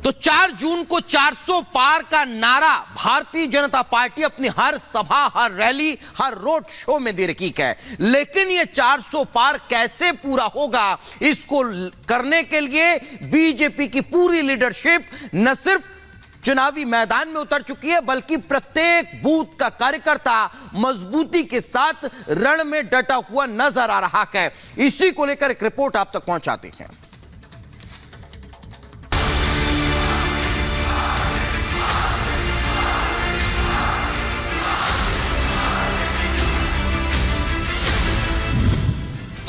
तो 4 जून को 400 पार का नारा भारतीय जनता पार्टी अपनी हर सभा, हर रैली, हर रोड शो में दे रही है। लेकिन ये 400 पार कैसे पूरा होगा, इसको करने के लिए बीजेपी की पूरी लीडरशिप न सिर्फ चुनावी मैदान में उतर चुकी है, बल्कि प्रत्येक बूथ का कार्यकर्ता मजबूती के साथ रण में डटा हुआ नजर आ रहा है। इसी को लेकर एक रिपोर्ट आप तक पहुंचाते हैं।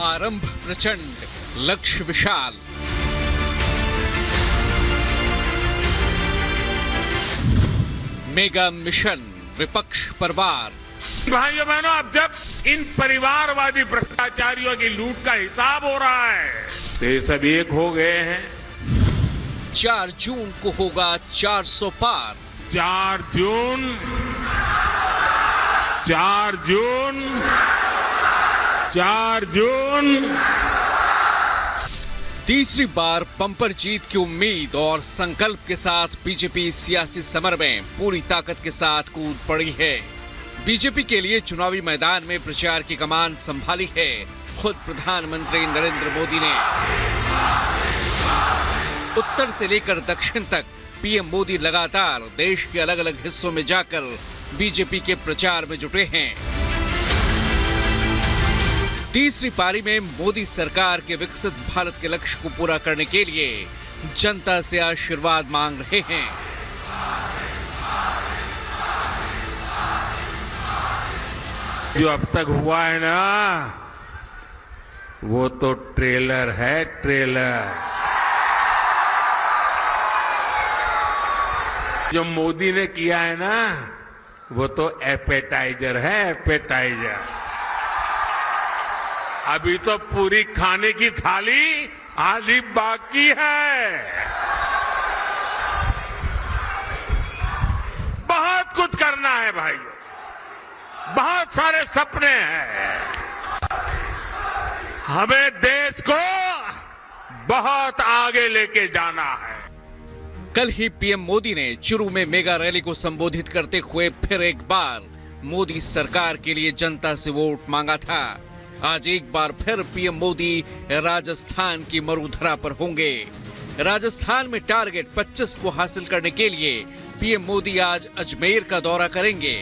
आरंभ प्रचंड, लक्ष्य विशाल। मेगा मिशन, विपक्ष पर वार। भाइयों बहनों, अब जब इन परिवारवादी भ्रष्टाचारियों की लूट का हिसाब हो रहा है तो ये सब एक हो गए हैं। 4 जून को होगा 400 पार। 4 जून 4 जून 4 जून। तीसरी बार बम्पर जीत की उम्मीद और संकल्प के साथ बीजेपी सियासी समर में पूरी ताकत के साथ कूद पड़ी है। बीजेपी के लिए चुनावी मैदान में प्रचार की कमान संभाली है खुद प्रधानमंत्री नरेंद्र मोदी ने। उत्तर से लेकर दक्षिण तक पीएम मोदी लगातार देश के अलग अलग हिस्सों में जाकर बीजेपी के प्रचार में जुटे हैं। तीसरी पारी में मोदी सरकार के विकसित भारत के लक्ष्य को पूरा करने के लिए जनता से आशीर्वाद मांग रहे हैं। जो अब तक हुआ है ना, वो तो ट्रेलर है, ट्रेलर। जो मोदी ने किया है ना, वो तो एपेटाइजर है, एपेटाइजर। अभी तो पूरी खाने की थाली आधी बाकी है। बहुत कुछ करना है भाइयों, बहुत सारे सपने हैं। हमें देश को बहुत आगे लेके जाना है। कल ही पीएम मोदी ने चुरू में मेगा रैली को संबोधित करते हुए फिर एक बार मोदी सरकार के लिए जनता से वोट मांगा था। आज एक बार फिर पीएम मोदी राजस्थान की मरुधरा पर होंगे। राजस्थान में टारगेट 25 को हासिल करने के लिए पीएम मोदी आज अजमेर का दौरा करेंगे।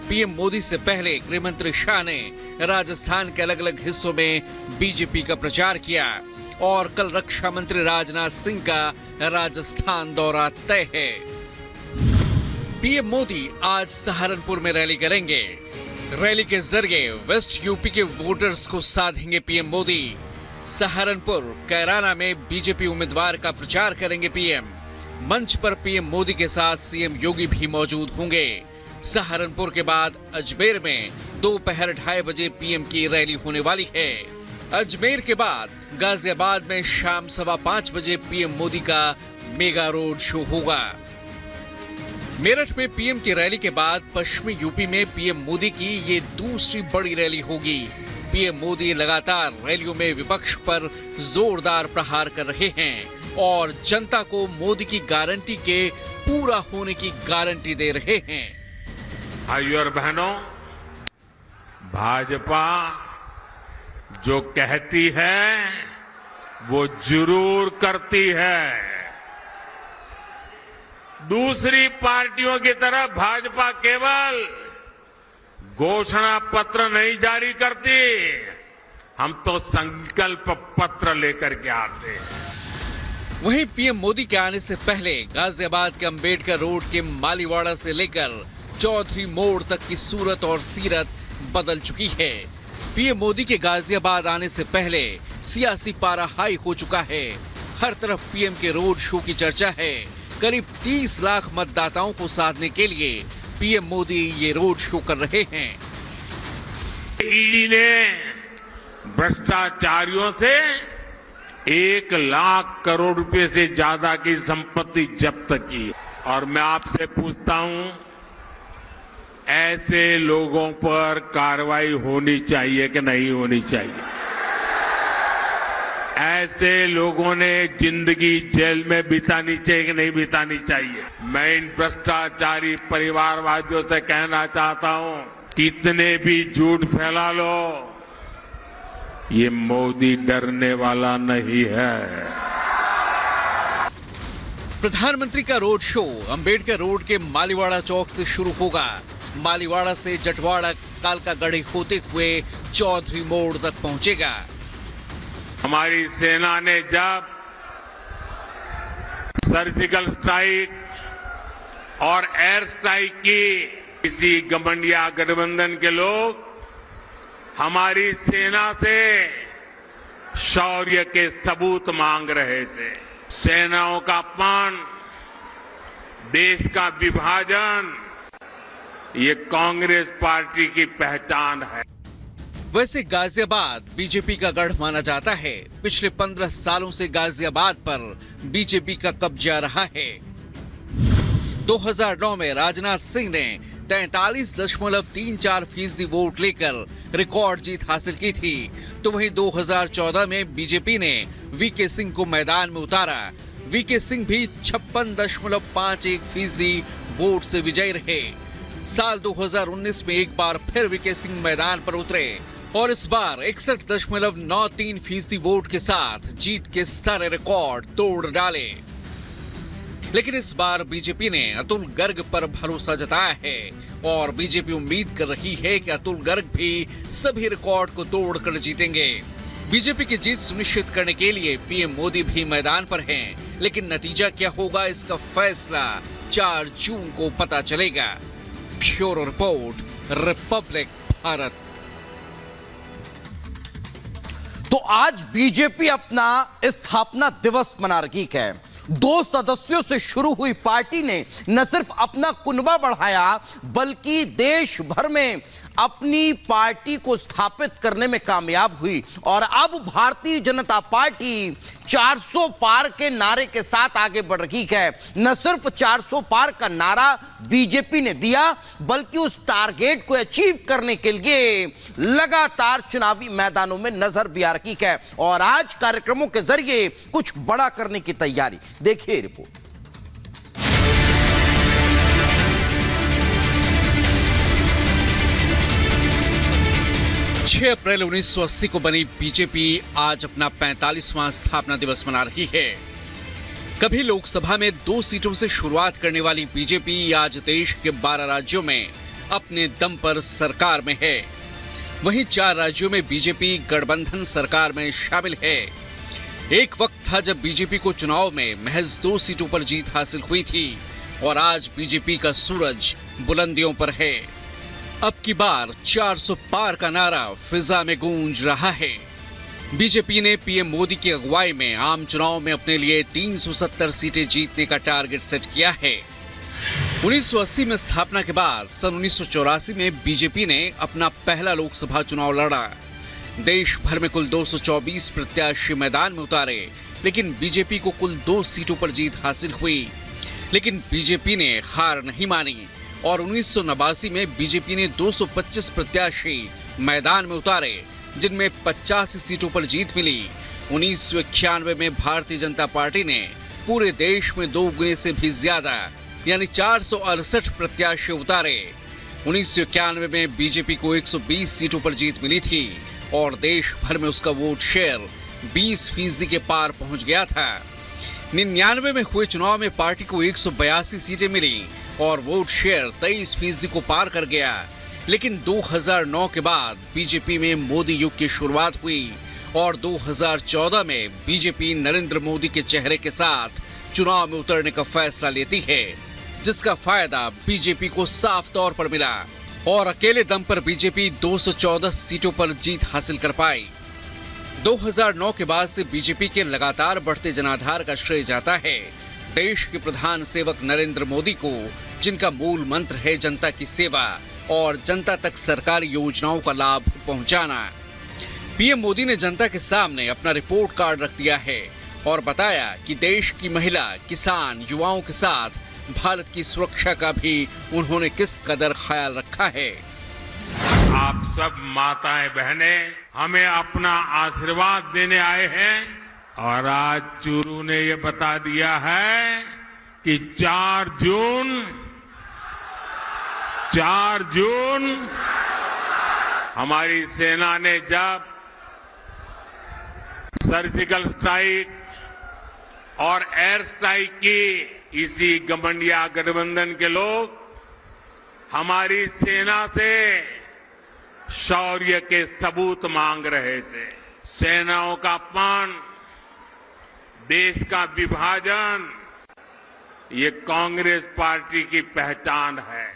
पीएम मोदी से पहले गृह मंत्री शाह ने राजस्थान के अलग अलग हिस्सों में बीजेपी का प्रचार किया और कल रक्षा मंत्री राजनाथ सिंह का राजस्थान दौरा तय है। पीएम मोदी आज सहारनपुर में रैली करेंगे। रैली के जरिए वेस्ट यूपी के वोटर्स को साधेंगे पीएम मोदी। सहारनपुर, कैराना में बीजेपी उम्मीदवार का प्रचार करेंगे पीएम। मंच पर पीएम मोदी के साथ सीएम योगी भी मौजूद होंगे। सहारनपुर के बाद अजमेर में दोपहर 2:30 बजे पीएम की रैली होने वाली है। अजमेर के बाद गाजियाबाद में शाम 5:15 बजे पीएम मोदी का मेगा रोड शो होगा। मेरठ में पीएम की रैली के बाद पश्चिमी यूपी में पीएम मोदी की ये दूसरी बड़ी रैली होगी। पीएम मोदी लगातार रैलियों में विपक्ष पर जोरदार प्रहार कर रहे हैं और जनता को मोदी की गारंटी के पूरा होने की गारंटी दे रहे हैं। भाइयों और बहनों, भाजपा जो कहती है वो जरूर करती है। दूसरी पार्टियों की तरह भाजपा केवल घोषणा पत्र नहीं जारी करती, हम तो संकल्प पत्र लेकर के आते हैं। वहीं पीएम मोदी के आने से पहले गाजियाबाद के अंबेडकर रोड के मालीवाड़ा से लेकर चौधरी मोड़ तक की सूरत और सीरत बदल चुकी है। पीएम मोदी के गाजियाबाद आने से पहले सियासी पारा हाई हो चुका है। हर तरफ पीएम के रोड शो की चर्चा है। करीब 30 लाख मतदाताओं को साधने के लिए पीएम मोदी ये रोड शो कर रहे हैं। ईडी ने भ्रष्टाचारियों से 1 लाख करोड़ रुपए से ज्यादा की संपत्ति जब्त की। और मैं आपसे पूछता हूं, ऐसे लोगों पर कार्रवाई होनी चाहिए कि नहीं होनी चाहिए? ऐसे लोगों ने जिंदगी जेल में बितानी चाहिए कि नहीं बितानी चाहिए। मैं इन भ्रष्टाचारी परिवारवादियों से कहना चाहता हूं, कितने भी झूठ फैला लो, ये मोदी डरने वाला नहीं है। प्रधानमंत्री का रोड शो अंबेडकर रोड के मालीवाड़ा चौक से शुरू होगा। मालीवाड़ा से जटवाड़ा कालकागढ़ी होते हुए चौधरी मोड़ तक पहुंचेगा। हमारी सेना ने जब सर्जिकल स्ट्राइक और एयर स्ट्राइक की, इसी गठबंधन गठबंधन के लोग हमारी सेना से शौर्य के सबूत मांग रहे थे। सेनाओं का अपमान, देश का विभाजन, ये कांग्रेस पार्टी की पहचान है। वैसे गाजियाबाद बीजेपी का गढ़ माना जाता है। पिछले 15 सालों से गाजियाबाद पर बीजेपी का कब्जा रहा है। 2009 में राजनाथ सिंह ने 43.34% वोट लेकर रिकॉर्ड जीत हासिल की थी, तो वहीं 2014 में बीजेपी ने वीके सिंह को मैदान में उतारा। वीके सिंह भी 56.51% वोट से विजयी रहे। साल 2019 में एक बार फिर वीके सिंह मैदान पर उतरे और इस बार 61.93% वोट के साथ जीत के सारे रिकॉर्ड तोड़ डाले। लेकिन इस बार बीजेपी ने अतुल गर्ग पर भरोसा जताया है और बीजेपी उम्मीद कर रही है कि अतुल गर्ग भी सभी रिकॉर्ड को तोड़कर जीतेंगे। बीजेपी की जीत सुनिश्चित करने के लिए पीएम मोदी भी मैदान पर हैं, लेकिन नतीजा क्या होगा इसका फैसला 4 जून को पता चलेगा। Bureau report, Republic Bharat. तो आज बीजेपी अपना स्थापना दिवस मना रही है। 2 सदस्यों से शुरू हुई पार्टी ने न सिर्फ अपना कुनबा बढ़ाया, बल्कि देश भर में अपनी पार्टी को स्थापित करने में कामयाब हुई और अब भारतीय जनता पार्टी 400 पार के नारे के साथ आगे बढ़ रही है। न सिर्फ 400 पार का नारा बीजेपी ने दिया, बल्कि उस टारगेट को अचीव करने के लिए लगातार चुनावी मैदानों में नजर भी आ रही है और आज कार्यक्रमों के जरिए कुछ बड़ा करने की तैयारी। देखिए रिपोर्ट। 6 अप्रैल 1980 को बनी बीजेपी आज अपना 45वां स्थापना दिवस मना रही है। कभी लोकसभा में 2 सीटों से शुरुआत करने वाली बीजेपी आज देश के 12 राज्यों में अपने दम पर सरकार में है। वहीं 4 राज्यों में बीजेपी गठबंधन सरकार में शामिल है। एक वक्त था जब बीजेपी को चुनाव में महज 2 सीटों पर जीत हासिल हुई थी और आज बीजेपी का सूरज बुलंदियों पर है। अब की बार 400 पार का नारा फिजा में गूंज रहा है। बीजेपी ने पीएम मोदी की अगुवाई में आम चुनाव में अपने लिए 370 सीटें जीतने का टारगेट सेट किया है। 1980 में स्थापना के बाद सन 1984 में बीजेपी ने अपना पहला लोकसभा चुनाव लड़ा। देश भर में कुल 224 प्रत्याशी मैदान में उतारे, लेकिन बीजेपी को कुल 2 सीटों पर जीत हासिल हुई। लेकिन बीजेपी ने हार नहीं मानी और 1989 में बीजेपी ने 225 प्रत्याशी मैदान में उतारे, जिनमें 85 सीटों पर जीत मिली। 1991 में भारतीय जनता पार्टी ने पूरे देश में 2 गुने से भी ज्यादा यानी 468 प्रत्याशी उतारे। 1991 में बीजेपी को 120 सीटों पर जीत मिली थी और देश भर में उसका वोट शेयर 20% के पार पहुंच गया था। 99 में हुए चुनाव में पार्टी को 182 सीटें मिली और वोट शेयर 23% को पार कर गया। लेकिन 2009 के बाद बीजेपी में मोदी युग की शुरुआत हुई और 2014 में बीजेपी नरेंद्र मोदी के चेहरे के साथ चुनाव में उतरने का फैसला लेती है, जिसका फायदा बीजेपी को साफ तौर पर मिला और अकेले दम पर बीजेपी 214 सीटों पर जीत हासिल कर पाई। 2009 के बाद से बीजेपी के लगातार बढ़ते जनाधार का श्रेय जाता है देश के प्रधान सेवक नरेंद्र मोदी को, जिनका मूल मंत्र है जनता की सेवा और जनता तक सरकारी योजनाओं का लाभ पहुंचाना। पीएम मोदी ने जनता के सामने अपना रिपोर्ट कार्ड रख दिया है और बताया कि देश की महिला, किसान, युवाओं के साथ भारत की सुरक्षा का भी उन्होंने किस कदर ख्याल रखा है। आप सब माताएं बहनें हमें अपना आशीर्वाद देने आए हैं और आज चूरू ने ये बता दिया है कि 4 जून हमारी सेना ने जब सर्जिकल स्ट्राइक और एयर स्ट्राइक की, इसी गठबंधन गठबंधन के लोग हमारी सेना से शौर्य के सबूत मांग रहे थे। सेनाओं का अपमान, देश का विभाजन, ये कांग्रेस पार्टी की पहचान है।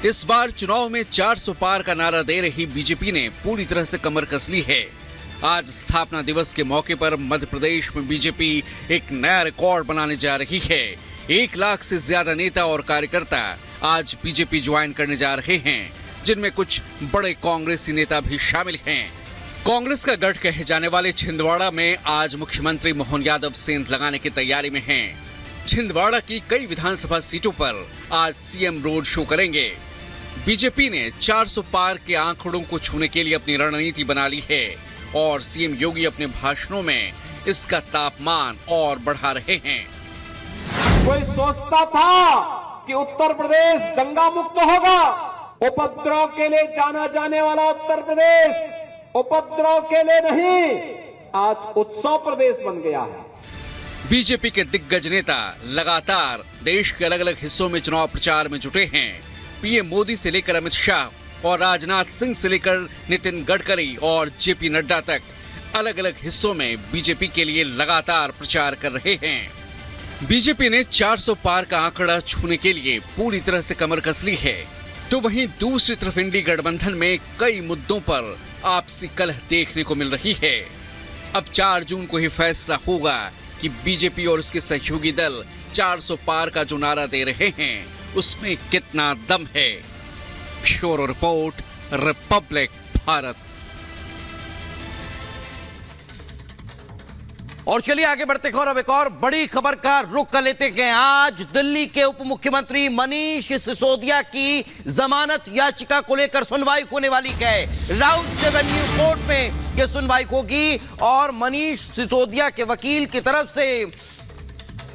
इस बार चुनाव में 400 पार का नारा दे रही बीजेपी ने पूरी तरह से कमर कस ली है। आज स्थापना दिवस के मौके पर मध्य प्रदेश में बीजेपी एक नया रिकॉर्ड बनाने जा रही है। 1 लाख से ज्यादा नेता और कार्यकर्ता आज बीजेपी ज्वाइन करने जा रहे हैं, जिनमें कुछ बड़े कांग्रेसी नेता भी शामिल हैं। कांग्रेस का गढ़ कहे जाने वाले छिंदवाड़ा में आज मुख्यमंत्री मोहन यादव सेंध लगाने की तैयारी में हैं। छिंदवाड़ा की कई विधानसभा सीटों पर आज सीएम रोड शो करेंगे। बीजेपी ने 400 पार के आंकड़ों को छूने के लिए अपनी रणनीति बना ली है और सीएम योगी अपने भाषणों में इसका तापमान और बढ़ा रहे हैं। कोई सोचता था कि उत्तर प्रदेश दंगा मुक्त होगा, उपद्रव के लिए जाना जाने वाला उत्तर प्रदेश उपद्रव के लिए नहीं, आज उत्सव प्रदेश बन गया है। बीजेपी के दिग्गज नेता लगातार देश के अलग अलग हिस्सों में चुनाव प्रचार में जुटे हैं। पीएम मोदी से लेकर अमित शाह और राजनाथ सिंह से लेकर नितिन गडकरी और जेपी नड्डा तक अलग अलग हिस्सों में बीजेपी के लिए लगातार प्रचार कर रहे हैं। बीजेपी ने 400 पार का आंकड़ा छूने के लिए पूरी तरह से कमर कस ली है, तो वहीं दूसरी तरफ इंडी गठबंधन में कई मुद्दों पर आपसी कलह देखने को मिल रही है। अब 4 जून को ही फैसला होगा कि बीजेपी और उसके सहयोगी दल 400 पार का जो नारा दे रहे हैं उसमें कितना दम है। Bureau report, Republic Bharat. और चलिए आगे बढ़ते हैं और अब एक और बड़ी खबर का रुख कर लेते हैं। आज दिल्ली के उप मुख्यमंत्री मनीष सिसोदिया की जमानत याचिका को लेकर सुनवाई होने वाली है। राउत एवेन्यू कोर्ट में यह सुनवाई होगी और मनीष सिसोदिया के वकील की तरफ से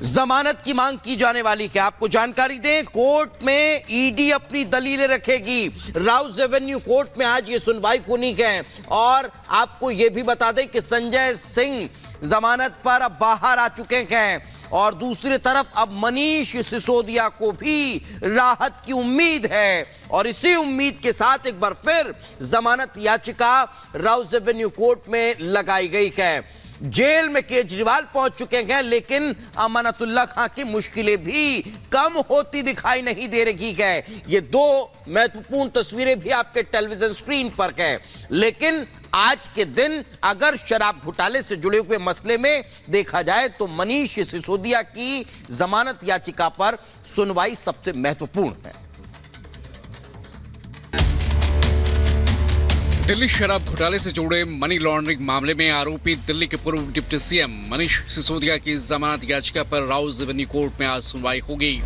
जमानत की मांग की जाने वाली है। आपको जानकारी दें, कोर्ट में ईडी अपनी दलीलें रखेगी। राउत एवेन्यू कोर्ट में आज ये सुनवाई होनी है और आपको यह भी बता दें कि संजय सिंह जमानत पर अब बाहर आ चुके हैं और दूसरी तरफ अब मनीष सिसोदिया को भी राहत की उम्मीद है और इसी उम्मीद के साथ एक बार फिर जमानत याचिका राउत एवेन्यू कोर्ट में लगाई गई है। जेल में केजरीवाल पहुंच चुके हैं, लेकिन अमानतुल्लाह खां की मुश्किलें भी कम होती दिखाई नहीं दे रही है। ये 2 महत्वपूर्ण तस्वीरें भी आपके टेलीविजन स्क्रीन पर है। लेकिन आज के दिन अगर शराब घोटाले से जुड़े हुए मसले में देखा जाए तो मनीष सिसोदिया की जमानत याचिका पर सुनवाई सबसे महत्वपूर्ण है। दिल्ली शराब घोटाले से जुड़े मनी लॉन्ड्रिंग मामले में आरोपी दिल्ली के पूर्व डिप्टी सीएम मनीष सिसोदिया की जमानत याचिका पर राउत एवेन्यू कोर्ट में आज सुनवाई होगी।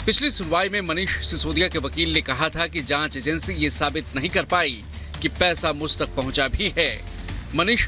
पिछली सुनवाई में मनीष सिसोदिया के वकील ने कहा था कि जांच एजेंसी ये साबित नहीं कर पाई कि पैसा मुझ तक पहुंचा भी है। मनीष